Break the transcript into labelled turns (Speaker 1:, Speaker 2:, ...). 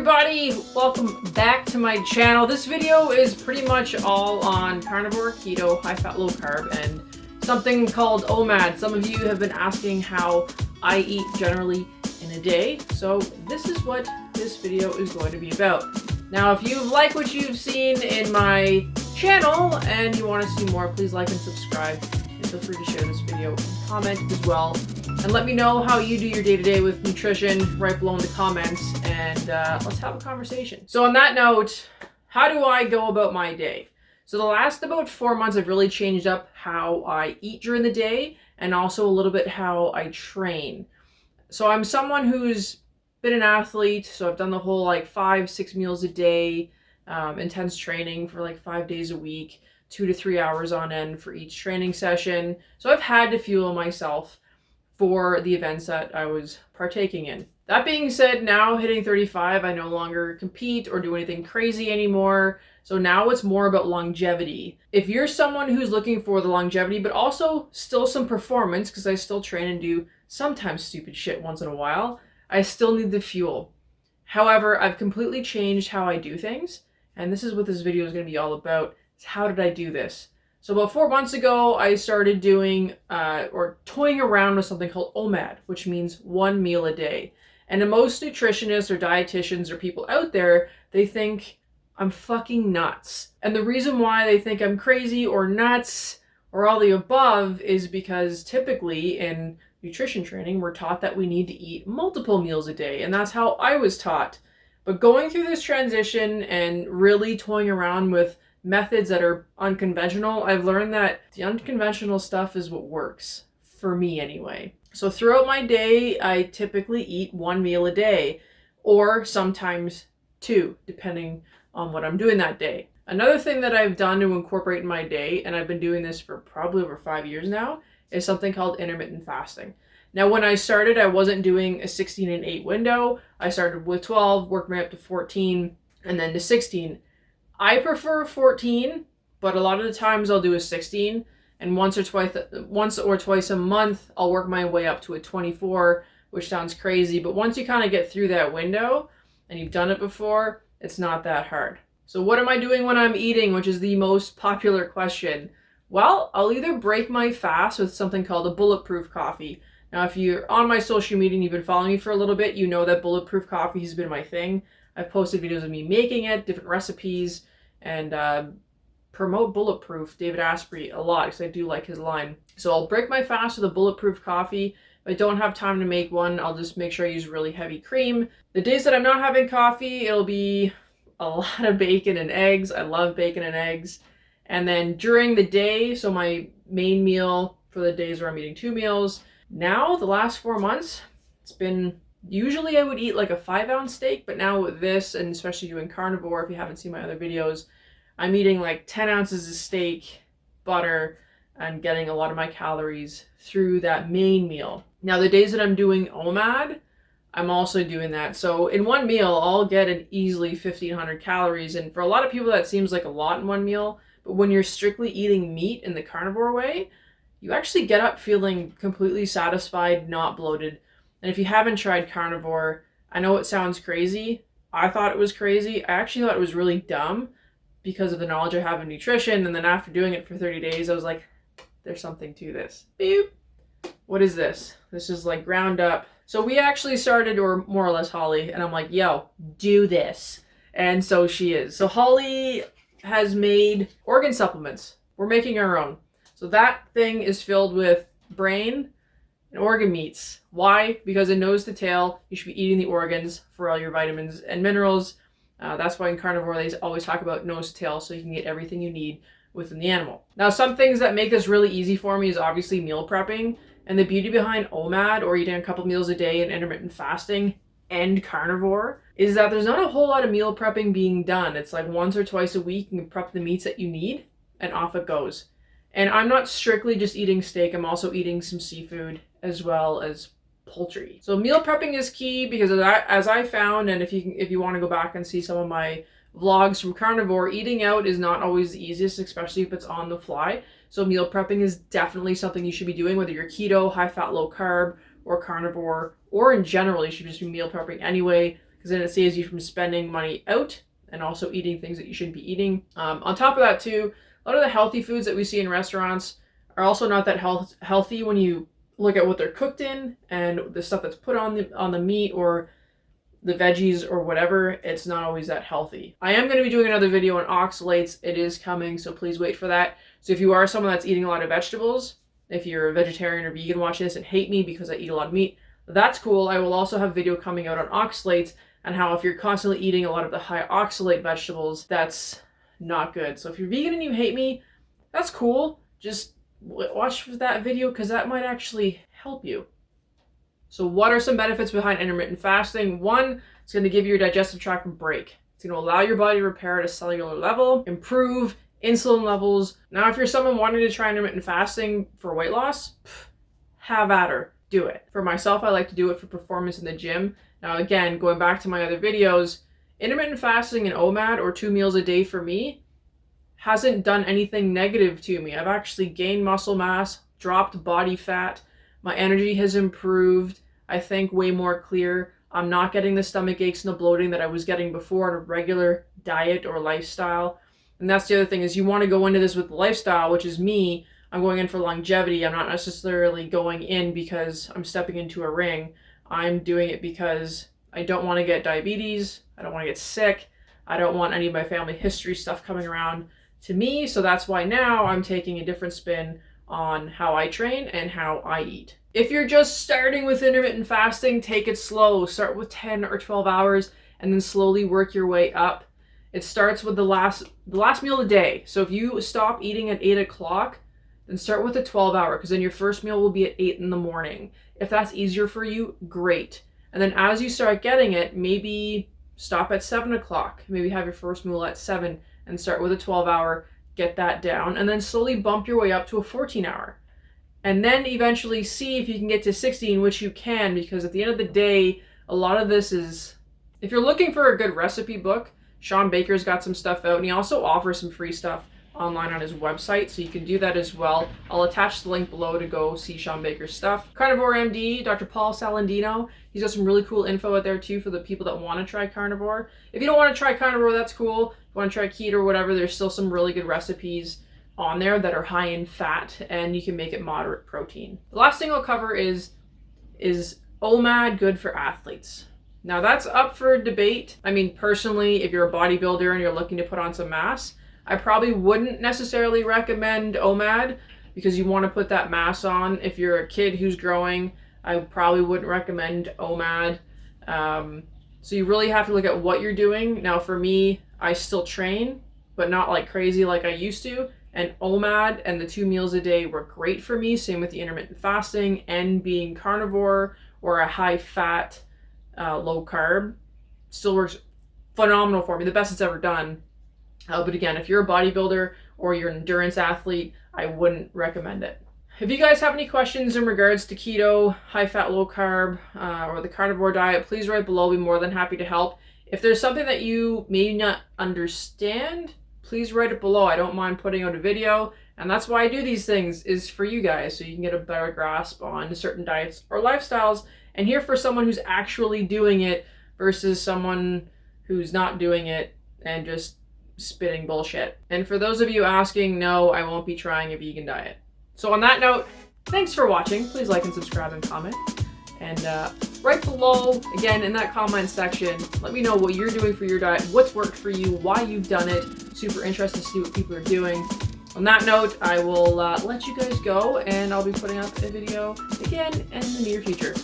Speaker 1: everybody, welcome back to my channel. This video is pretty much all on carnivore, keto, high fat, low carb, and something called OMAD. Some of you have been asking how I eat generally in a day, so this is what this video is going to be about. Now, if you like what you've seen in my channel and you want to see more, please like and subscribe, and feel free to share this video and comment as well. And let me know how you do your day-to-day with nutrition right below in the comments, and let's have a conversation. So on that note, how do I go about my day? So the last about 4 months, I've really changed up how I eat during the day and also a little bit how I train. So I'm someone who's been an athlete, so I've done the whole like 5-6 meals a day, intense training for like 5 days a week, 2 to 3 hours on end for each training session. So I've had to fuel myself for the events that I was partaking in. That being said, now hitting 35, I no longer compete or do anything crazy anymore. So now it's more about longevity. If you're someone who's looking for the longevity, but also still some performance, because I still train and do sometimes stupid shit once in a while, I still need the fuel. However, I've completely changed how I do things, and this is what this video is going to be all about. Is how did I do this? So about 4 months ago, I started doing or toying around with something called OMAD, which means 1 meal a day. And to most nutritionists or dietitians or people out there, they think I'm fucking nuts. And the reason why they think I'm crazy or nuts or all the above is because typically in nutrition training, we're taught that we need to eat multiple meals a day. And that's how I was taught. But going through this transition and really toying around with methods that are unconventional, I've learned that the unconventional stuff is what works, for me anyway. So throughout my day, I typically eat 1 meal a day, or sometimes 2, depending on what I'm doing that day. Another thing that I've done to incorporate in my day, and I've been doing this for probably over 5 years now, is something called intermittent fasting. Now, when I started, I wasn't doing a 16 and 8 window. I started with 12, worked my way up to 14, and then to 16. I prefer 14, but a lot of the times I'll do a 16, and once or twice a month, I'll work my way up to a 24, which sounds crazy, but once you kind of get through that window and you've done it before, it's not that hard. So what am I doing when I'm eating, which is the most popular question? Well, I'll either break my fast with something called a bulletproof coffee. Now, if you're on my social media and you've been following me for a little bit, you know that bulletproof coffee has been my thing. I've posted videos of me making it, different recipes, and promote Bulletproof, David Asprey, a lot because I do like his line. So I'll break my fast with a bulletproof coffee. If I don't have time to make one, I'll just make sure I use really heavy cream. The days that I'm not having coffee, it'll be a lot of bacon and eggs. I love bacon and eggs. And then during the day, so my main meal for the days where I'm eating 2 meals, now the last 4 months, it's been, usually I would eat like a 5-ounce steak, but now with this, and especially doing carnivore, if you haven't seen my other videos, I'm eating like 10 ounces of steak, butter, and getting a lot of my calories through that main meal. Now, the days that I'm doing OMAD, I'm also doing that. So in 1 meal, I'll get an easily 1,500 calories. And for a lot of people, that seems like a lot in 1 meal. But when you're strictly eating meat in the carnivore way, you actually get up feeling completely satisfied, not bloated. And if you haven't tried carnivore, I know it sounds crazy. I thought it was crazy. I actually thought it was really dumb because of the knowledge I have in nutrition. And then after doing it for 30 days, I was like, there's something to this. Boop. What is this? This is like ground up. So we actually started, or more or less Holly, and I'm like, yo, do this. And so she is. So Holly has made organ supplements. We're making our own. So that thing is filled with brain and organ meats. Why? Because in nose to tail, you should be eating the organs for all your vitamins and minerals. That's why in carnivore, they always talk about nose to tail, so you can get everything you need within the animal. Now, some things that make this really easy for me is obviously meal prepping. And the beauty behind OMAD, or eating a couple meals a day and intermittent fasting and carnivore, is that there's not a whole lot of meal prepping being done. It's like once or twice a week, you can prep the meats that you need, and off it goes. And I'm not strictly just eating steak. I'm also eating some seafood as well as poultry. So meal prepping is key because as I found, and if you want to go back and see some of my vlogs from carnivore, eating out is not always the easiest, especially if it's on the fly. So meal prepping is definitely something you should be doing, whether you're keto, high fat, low carb, or carnivore, or in general, you should just be meal prepping anyway, because then it saves you from spending money out and also eating things that you shouldn't be eating. On top of that too, a lot of the healthy foods that we see in restaurants are also not that healthy when you look at what they're cooked in and the stuff that's put on the meat or the veggies or whatever. It's not always that healthy. I am going to be doing another video on oxalates. It is coming, so please wait for that. So if you are someone that's eating a lot of vegetables, if you're a vegetarian or vegan watching this and hate me because I eat a lot of meat, that's cool. I will also have a video coming out on oxalates and how if you're constantly eating a lot of the high oxalate vegetables, that's not good. So if you're vegan and you hate me, that's cool. Just watch that video because that might actually help you. So what are some benefits behind intermittent fasting? One, it's going to give your digestive tract a break. It's going to allow your body to repair at a cellular level, improve insulin levels. Now, if you're someone wanting to try intermittent fasting for weight loss, have at her. Do it. For myself, I like to do it for performance in the gym. Now, again, going back to my other videos, intermittent fasting and OMAD, or 2 meals a day for me, hasn't done anything negative to me. I've actually gained muscle mass, dropped body fat. My energy has improved. I think way more clear. I'm not getting the stomach aches and the bloating that I was getting before on a regular diet or lifestyle. And that's the other thing, is you want to go into this with the lifestyle, which is me. I'm going in for longevity. I'm not necessarily going in because I'm stepping into a ring. I'm doing it because I don't want to get diabetes. I don't want to get sick. I don't want any of my family history stuff coming around to me. So that's why now I'm taking a different spin on how I train and how I eat. If you're just starting with intermittent fasting, take it slow. Start with 10 or 12 hours and then slowly work your way up. It starts with the last meal of the day. So if you stop eating at 8 o'clock, then start with a 12-hour, because then your first meal will be at 8 in the morning. If that's easier for you, great. And then as you start getting it, maybe stop at 7 o'clock. Maybe have your first meal at 7 and start with a 12-hour, get that down, and then slowly bump your way up to a 14-hour. And then eventually see if you can get to 16, which you can, because at the end of the day, a lot of this is, if you're looking for a good recipe book, Sean Baker's got some stuff out, and he also offers some free stuff online on his website, so you can do that as well. I'll attach the link below to go see Sean Baker's stuff. Carnivore MD, Dr. Paul Salandino, he's got some really cool info out there too for the people that want to try carnivore. If you don't want to try carnivore, that's cool. If you want to try keto or whatever, there's still some really good recipes on there that are high in fat, and you can make it moderate protein. The last thing I'll cover is OMAD good for athletes? Now that's up for debate. I mean, personally, if you're a bodybuilder and you're looking to put on some mass, I probably wouldn't necessarily recommend OMAD because you want to put that mass on. If you're a kid who's growing, I probably wouldn't recommend OMAD. So you really have to look at what you're doing. Now for me, I still train, but not like crazy like I used to. And OMAD and the 2 meals a day were great for me. Same with the intermittent fasting and being carnivore or a high fat, low carb. Still works phenomenal for me. The best it's ever done. But again, if you're a bodybuilder or you're an endurance athlete, I wouldn't recommend it. If you guys have any questions in regards to keto, high fat, low carb, or the carnivore diet, please write below. I'll be more than happy to help. If there's something that you may not understand, please write it below. I don't mind putting out a video. And that's why I do these things, is for you guys, so you can get a better grasp on certain diets or lifestyles. And here for someone who's actually doing it versus someone who's not doing it and just spitting bullshit. And for those of you asking, no, I won't be trying a vegan diet. So on that note, thanks for watching. Please like and subscribe and comment. And right below, again, in that comment section, let me know what you're doing for your diet, what's worked for you, why you've done it. Super interested to see what people are doing. On that note, I will let you guys go, and I'll be putting up a video again in the near future.